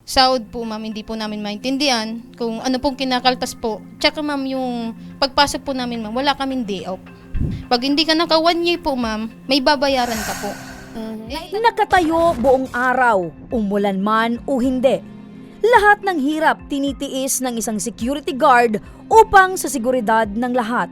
Sahod po ma'am, hindi po namin maintindihan kung ano pong kinakaltas po. Tsaka ma'am, yung pagpasok po namin ma'am, wala kaming day off. Pag hindi ka naka 1 year po ma'am, may babayaran ka po. Nakatayo buong araw, umulan man o hindi. Lahat ng hirap tinitiis ng isang security guard upang sa seguridad ng lahat.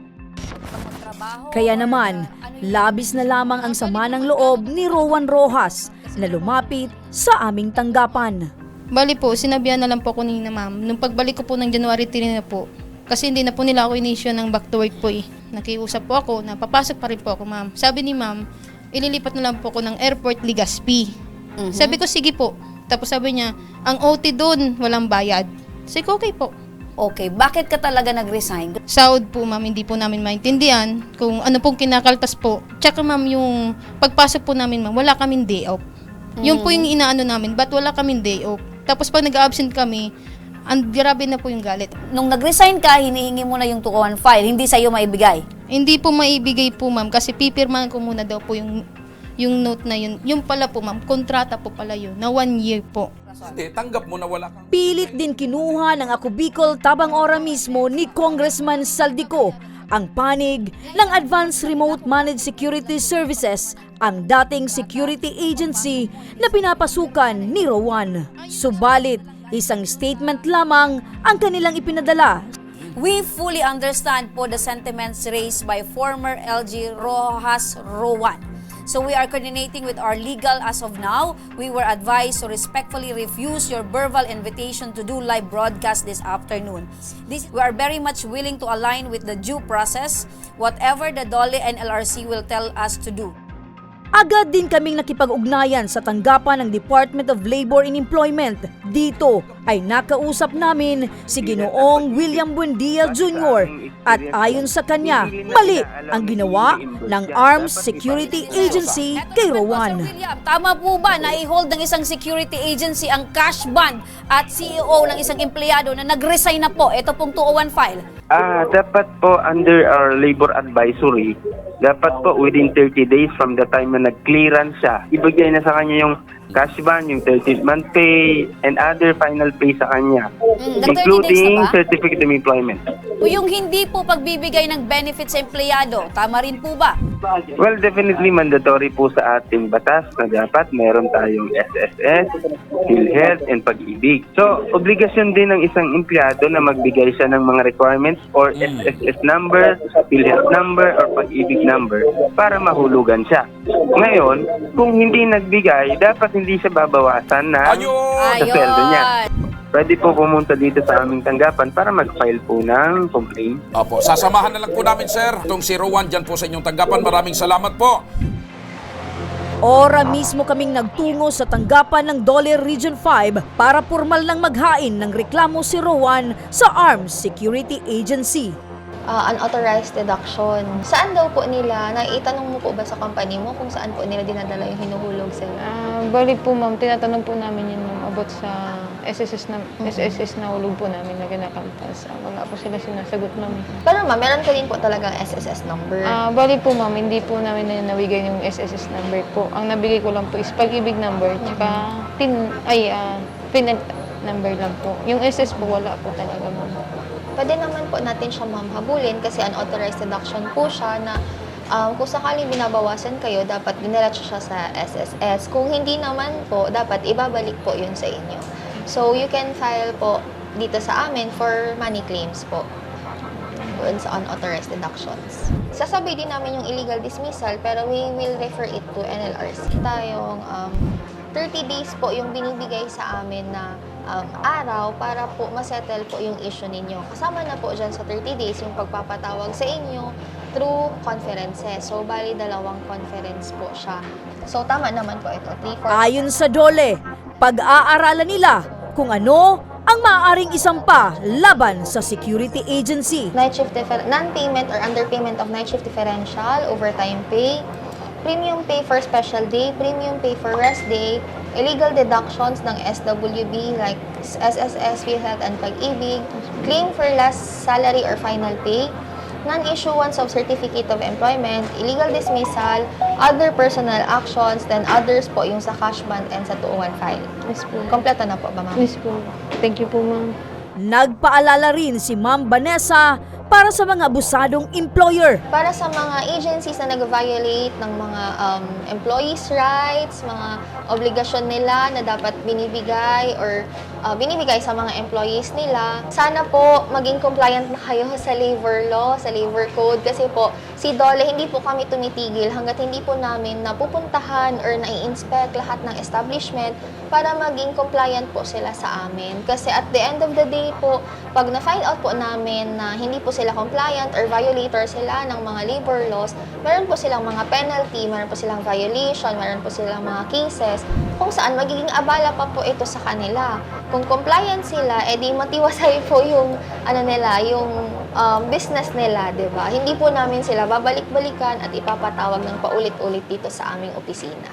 Kaya naman, labis na lamang ang sama ng loob ni Rowan Rojas na lumapit sa aming tanggapan. Bali po, sinabihan na lang po ko ni ma'am, nung pagbalik ko po ng January 3 na po, kasi hindi na po nila ako inisyo ng back to work po eh. Nakiusap po ako na papasok pa rin po ako ma'am. Sabi ni ma'am, ililipat na lang po ko ng airport Legazpi. Sabi ko, sige po. Tapos sabi niya, ang OT doon, walang bayad. Sabi ko, okay po. Okay, bakit ka talaga nag-resign? Sahod po ma'am, hindi po namin maintindihan kung ano pong kinakaltas po. Tsaka ma'am, yung pagpasok po namin ma'am, wala kaming day off. Yun po yung inaano namin, ba't wala kaming day off? Tapos pag nag-absent kami, ang grabe na po yung galit. Nung nag-resign ka, hinihingi mo na yung 201 file, hindi sa'yo maibigay. Hindi po maibigay po ma'am kasi pipirmahan ko muna daw po yung note na yun. Yung pala po ma'am, kontrata po pala yun na 1 year po. Hindi, tanggap mo na wala kang... Pilit din kinuha ng Ako Bicol tabang ora mismo ni Congressman Saldico ang panig ng Advanced Remote Managed Security Services, ang dating security agency na pinapasukan ni Rowan. Subalit, isang statement lamang ang kanilang ipinadala. We fully understand po the sentiments raised by former LG Rojas Rowan. So we are coordinating with our legal as of now. We were advised to respectfully refuse your verbal invitation to do live broadcast this afternoon. We are very much willing to align with the due process, whatever the DOLE and LRC will tell us to do. Agad din kaming nakipag-ugnayan sa tanggapan ng Department of Labor and Employment. Dito ay nakausap namin si Ginoong William Buendia Jr. At ayon sa kanya, mali ang ginawa ng Armed Security Agency kay Rowan. Sir William, tama po ba na i-hold ng isang security agency ang cash bond at CEO ng isang empleyado na nag-resign na po? Ito pong 201 file. Dapat po under our labor advisory, dapat po within 30 days from the time na nag-clearance siya, ibigay na sa kanya yung cash bond, yung 13th month pay, and other final pay sa kanya, nag-30 days including na ba? certificate of employment. O yung hindi po pagbibigay ng benefits sa empleyado, tama rin po ba? Well, definitely mandatory po sa ating batas na dapat meron tayong SSS, PhilHealth, and Pag-ibig. So, obligasyon din ng isang empleyado na magbigay siya ng mga requirements or SSS number, PhilHealth number, or Pag-ibig number para mahulugan siya. Ngayon, kung hindi nagbigay, dapat hindi siya babawasan na sa sweldo niya. Pwede po pumunta dito sa aming tanggapan para mag-file po ng complaint. Opo, sasamahan na lang po namin, sir. Itong si Rowan dyan po sa inyong tanggapan. Maraming salamat po. Ora mismo kaming nagtungo sa tanggapan ng DOLE Region 5 para formal lang maghain ng reklamo si Rowan sa Armed Security Agency. Unauthorized deduction. Saan daw po nila, naitanong mo po ba sa company mo kung saan po nila dinadala yung hinuhulog sa'yo? Bali po ma'am, tinatanong po namin yun ma'am about sa SSS na hulog po namin na kinakaltas. Wala po sila sinasagot ma'am. Pero ma'am, meron ka din po talagang SSS number. Bali po ma'am, hindi po namin na nabigay yung SSS number po. Ang nabigay ko lang po is Pag-ibig number, tsaka PIN number lang po. Yung SS po wala po talaga ma'am. Pwede naman po natin siya ma'am habulin kasi unauthorized deduction po siya na kung sakaling binabawasan kayo, dapat diniretso siya sa SSS. Kung hindi naman po, dapat ibabalik po yun sa inyo. So, you can file po dito sa amin for money claims po doon sa unauthorized deductions. Sasabay din namin yung illegal dismissal pero we will refer it to NLRC. Tayong 30 days po yung binibigay sa amin na araw para po masettle po yung issue ninyo. Kasama na po dyan sa 30 days yung pagpapatawag sa inyo through conferences. So, bali 2 conference po siya. So, tama naman po ito. 3, 4, Ayon sa DOLE, pag-aaralan nila kung ano ang maaaring isampa laban sa security agency. night shift non-payment or underpayment of night shift differential, overtime pay, premium pay for special day, premium pay for rest day, illegal deductions ng SWB like SSS, PhilHealth, and Pag-ibig, claim for last salary or final pay, non-issuance of certificate of employment, illegal dismissal, other personal actions, then others po yung sa cash bond and sa 201 file. Yes po. Kompleto na po ba, ma'am? Yes po. Thank you po, ma'am. Nagpaalala rin si Ma'am Vanessa para sa mga abusadong employer. Para sa mga agencies na nag-violate ng mga employees' rights, mga obligasyon nila na dapat binibigay or binibigay sa mga employees nila, sana po maging compliant na kayo sa labor law, sa labor code. Kasi po, si DOLE, hindi po kami tumitigil hanggat hindi po namin napupuntahan or nai-inspect lahat ng establishment para maging compliant po sila sa amin. Kasi at the end of the day po, pag na-find out po namin na hindi po sila compliant or violator sila ng mga labor laws, meron po silang mga penalty, meron po silang violation, meron po silang mga cases, kung saan magiging abala pa po ito sa kanila. Kung compliant sila, edi matiwasay po yung yung business nila, 'di ba? Hindi po namin sila babalik-balikan at ipapatawag ng paulit-ulit dito sa aming opisina.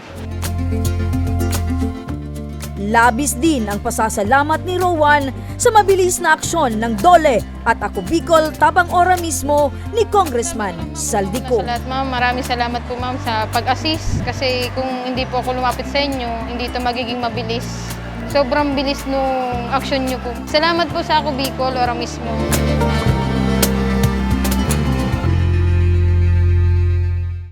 Labis din ang pasasalamat ni Rowan sa mabilis na aksyon ng DOLE at Ako Bicol Tabang Ora mismo ni Congressman Saldico. Sa lahat, ma'am, maraming salamat po, ma'am, sa pag-assist. Kasi kung hindi po ako lumapit sa inyo, hindi ito magiging mabilis. Sobrang bilis nung aksyon nyo po. Salamat po sa Ako Bicol Ora mismo.